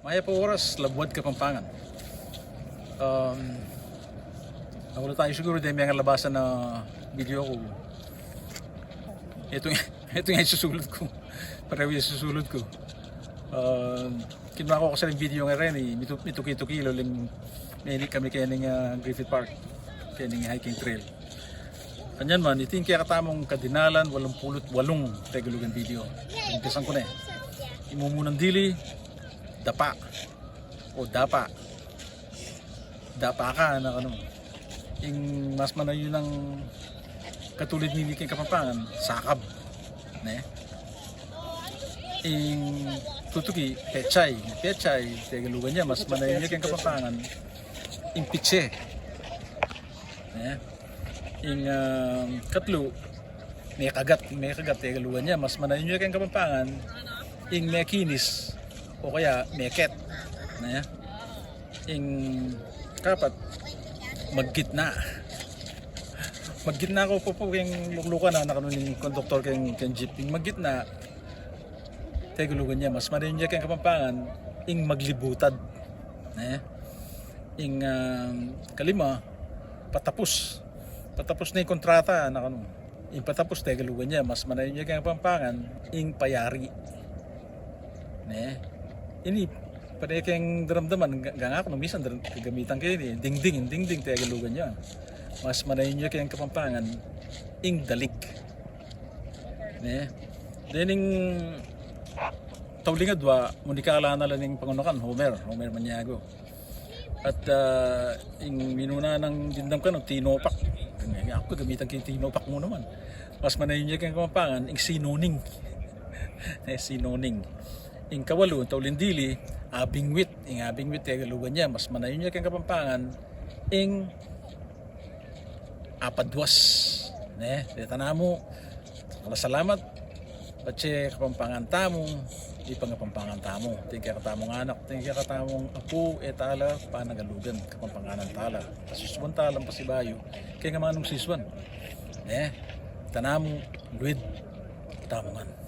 Maya po oras, Labuad, Kapampangan. Nawala tayo siguro dahil may nga labasan na video ko. Ito nga isusulod ko. Pareho yung susulod ko. Kinuha ko kasi ng video nga rin eh. Mituki-tuki lim may kami kaya ng Griffith Park. Kaya ng hiking trail. Kanyan man, ito yung kaya katamong kadinalan, 88 tegulugan video. Impisan ko na eh. Imumunang dili, dapa o dapa ka na ano yung mas manayo ng katulad ni Liking Kapampangan sakab ne yung tutuki pechay tegalugan niya mas manayo niya kang Kapampangan yung pitse ne yung katlo may kagat tegalugan niya mas manayo niya kang Kapampangan yung mekinis o kaya meket na yung kapat maggitna ko po yung luklukan na nakanunin konduktor kang jeep yung maggitna tegulugan niya mas marin niya kang Kapampangan yung maglibutad na yung kalima patapos na yung kontrata nakanu yung patapos tegulugan niya mas marin niya kang Kapampangan yung payari na ini pada kayong daramdaman ganga ako minsan kagamitan kayo ni dingding tagalugan niya mas manayin niya kayong Kapampangan ing dalik ne dening tawlingad wa munikala na lang ning pangunakan Homer Maniago at ing minuna ng dindam kan tinopak ako gamitan kay tinopak mo naman mas manayin niya kayong Kapampangan ing sinoning sinoning ing kawalo tawlindili abingwit tagalugan niya mas manayon niya kang Kapampangan ing apadwas ne tanamo salamat patse Kapampangan tamo di Kapampangan tamo tingka katamong anak tingka katamong apo etala panagalugan Kapampanganan tala pasiswan talang pasibayo kaya nga manong siswan ne tanamo luid tamongan